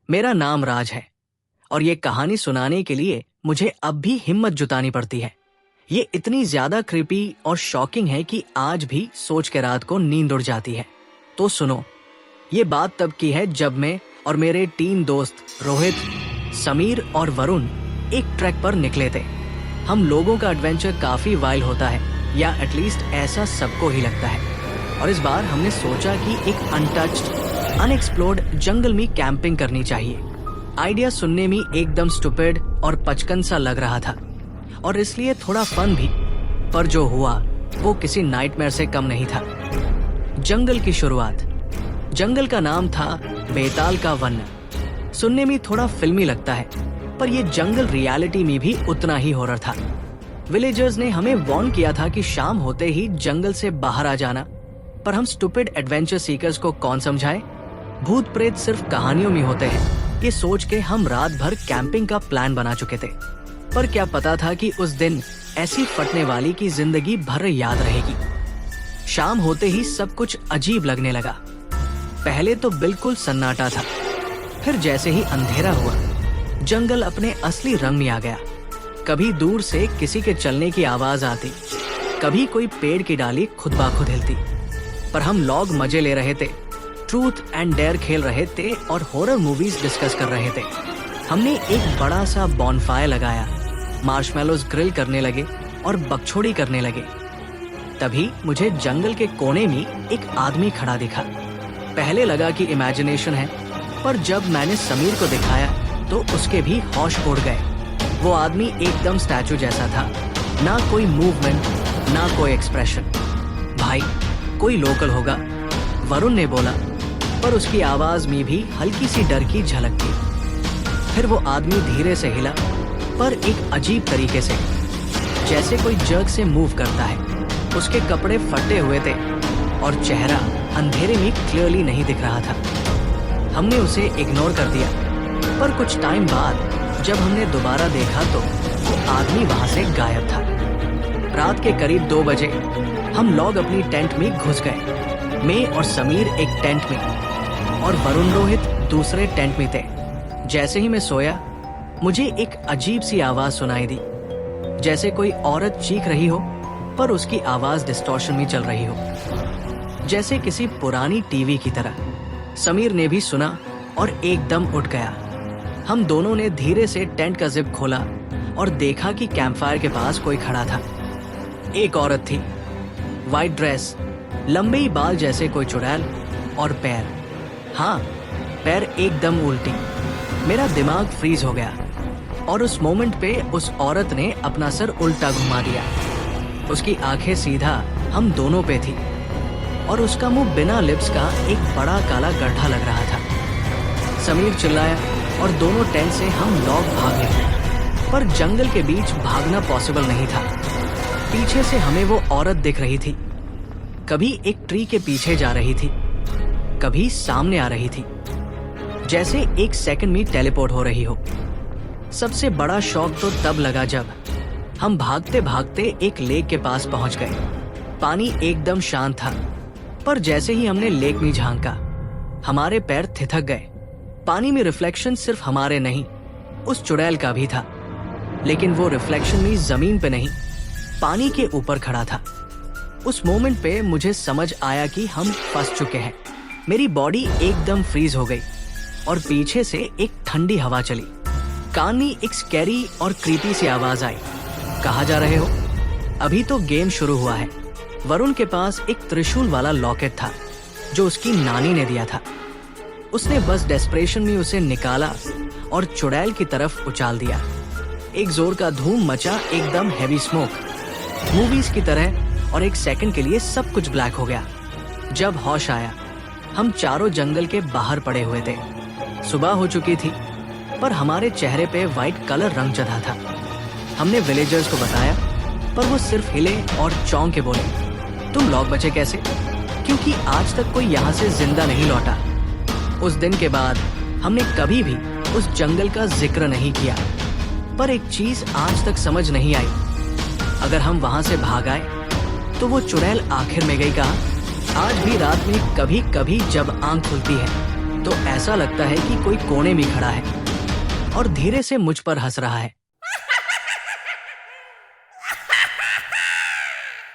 मेरा नाम राज है और ये कहानी सुनाने के लिए मुझे अब भी हिम्मत जुटानी पड़ती है। ये इतनी ज्यादा क्रीपी और शॉकिंग है कि आज भी सोच के रात को नींद उड़ जाती है। तो सुनो, ये बात तब की है जब मैं और मेरे 3 दोस्त रोहित, समीर और वरुण एक ट्रैक पर निकले थे। हम लोगों का एडवेंचर काफी वाइल्ड होता है, या एटलीस्ट ऐसा सबको ही लगता है। और इस बार हमने सोचा कि एक अनटच्ड, अनएक्सप्लोर्ड जंगल में कैंपिंग करनी चाहिए। आइडिया सुनने में एकदम स्टूपिड और बचपन सा लग रहा था, और इसलिए थोड़ा फन भी। पर जो हुआ वो किसी नाइटमेयर से कम नहीं था। जंगल की शुरुआत। जंगल का नाम था बेताल का वन। सुनने में थोड़ा फिल्मी लगता है, पर ये जंगल रियलिटी में भी उतना ही हॉरर था। विलेजर्स ने हमें वार्न किया था कि शाम होते ही जंगल से बाहर आ जाना, पर हम स्टूपिड एडवेंचर सीकर्स को कौन समझाए। भूत प्रेत सिर्फ कहानियों में होते हैं, ये सोच के हम रात भर कैंपिंग का प्लान बना चुके थे। पर क्या पता था कि उस दिन ऐसी फटने वाली की जिंदगी भर याद रहेगी। शाम होते ही सब कुछ अजीब लगने लगा। पहले तो बिल्कुल सन्नाटा था, फिर जैसे ही अंधेरा हुआ जंगल अपने असली रंग में आ गया। कभी दूर से किसी के चलने की आवाज आती, कभी कोई पेड़ की डाली खुद ब खुद हिलती। पर हम लोग मजे ले रहे थे, ट्रूथ एंड डेयर खेल रहे थे और हॉरर मूवीज डिस्कस कर रहे थे। हमने एक बड़ा सा बॉनफायर लगाया, मार्शमैलोज ग्रिल करने लगे और बकछोड़ी करने लगे। तभी मुझे जंगल के कोने में एक आदमी खड़ा दिखा। पहले लगा कि इमेजिनेशन है, पर जब मैंने समीर को दिखाया तो उसके भी होश उड़ गए। वो आदमी एकदम स्टैचू जैसा था, ना कोई मूवमेंट, ना कोई एक्सप्रेशन। भाई, कोई लोकल होगा, वरुण ने बोला, पर उसकी आवाज में भी हल्की सी डर की झलक थी। फिर वो आदमी धीरे से हिला, पर एक अजीब तरीके से, जैसे कोई जर्क से मूव करता है। उसके कपड़े फटे हुए थे और चेहरा अंधेरे में क्लियरली नहीं दिख रहा था। हमने उसे इग्नोर कर दिया, पर कुछ टाइम बाद जब हमने दोबारा देखा तो वो आदमी वहां से गायब था। रात के करीब 2 बजे हम लोग अपनी टेंट में घुस गए। मैं और समीर एक टेंट में और वरुण रोहित दूसरे टेंट में थे। जैसे ही मैं सोया, मुझे एक अजीब सी आवाज सुनाई दी, जैसे कोई औरत चीख रही हो, पर उसकी आवाज डिस्टॉर्शन में चल रही हो, जैसे किसी पुरानी टीवी की तरह। समीर ने भी सुना और एकदम उठ गया। हम दोनों ने धीरे से टेंट का जिप खोला और देखा कि कैंपफायर के पास कोई खड़ा था। एक औरत थी, वाइट ड्रेस, लंबे बाल जैसे कोई चुड़ैल और पैर, हाँ, पैर एकदम उल्टी। मेरा दिमाग फ्रीज हो गया और उस मोमेंट पे उस औरत ने अपना सर उल्टा घुमा दिया। उसकी आंखें सीधा हम दोनों पे थी और उसका मुंह बिना लिप्स का एक बड़ा काला गड्ढा लग रहा था। समीर चिल्लाया और दोनों टेंट से हम लोग भाग निकले, पर जंगल के बीच भागना पॉसिबल नहीं था। पीछे से हमें वो औरत दिख रही थी, कभी एक ट्री के पीछे जा रही थी, कभी सामने आ रही थी, जैसे 1 सेकंड में टेलीपोर्ट हो रही हो। सबसे बड़ा शॉक तो तब लगा जब हम भागते भागते एक लेक के पास पहुंच गए। पानी एकदम शांत था, पर जैसे ही हमने लेक में झांका, हमारे पैर थिथक गए। पानी में रिफ्लेक्शन सिर्फ हमारे नहीं, उस चुड़ैल का भी था, लेकिन वो रिफ्लेक्शन में जमीन पे नहीं, पानी के ऊपर खड़ा था। उस मोमेंट पे मुझे समझ आया कि हम फंस चुके हैं। मेरी बॉडी एकदम फ्रीज हो गई और पीछे से एक ठंडी हवा चली। कान में एक स्कैरी और क्रीपी सी आवाज आई, कहाँ जा रहे हो? अभी तो गेम शुरू हुआ है। वरुण के पास एक त्रिशूल वाला लॉकेट था जो उसकी नानी ने दिया था। उसने बस डेस्परेशन में उसे निकाला और चुड़ैल की तरफ उछाल दिया। एक जोर का धूम मचा, एकदम हैवी स्मोक, मूवीज की तरह, और 1 सेकंड के लिए सब कुछ ब्लैक हो गया। जब होश आया, हम चारों जंगल के बाहर पड़े हुए थे। सुबह हो चुकी थी, पर हमारे चेहरे पे व्हाइट कलर रंग चढ़ा था। हमने विलेजर्स को बताया, पर वो सिर्फ हिले और चौंक के बोले, तुम लोग बचे कैसे? क्योंकि आज तक कोई यहाँ से जिंदा नहीं लौटा। उस दिन के बाद हमने कभी भी उस जंगल का जिक्र नहीं किया, पर एक चीज आज तक समझ नहीं आई, अगर हम वहां से भाग आए तो वो चुड़ैल आखिर में गई कहाँ? आज भी रात में कभी कभी जब आंख खुलती है तो ऐसा लगता है कि कोई कोने में खड़ा है और धीरे से मुझ पर हंस रहा है।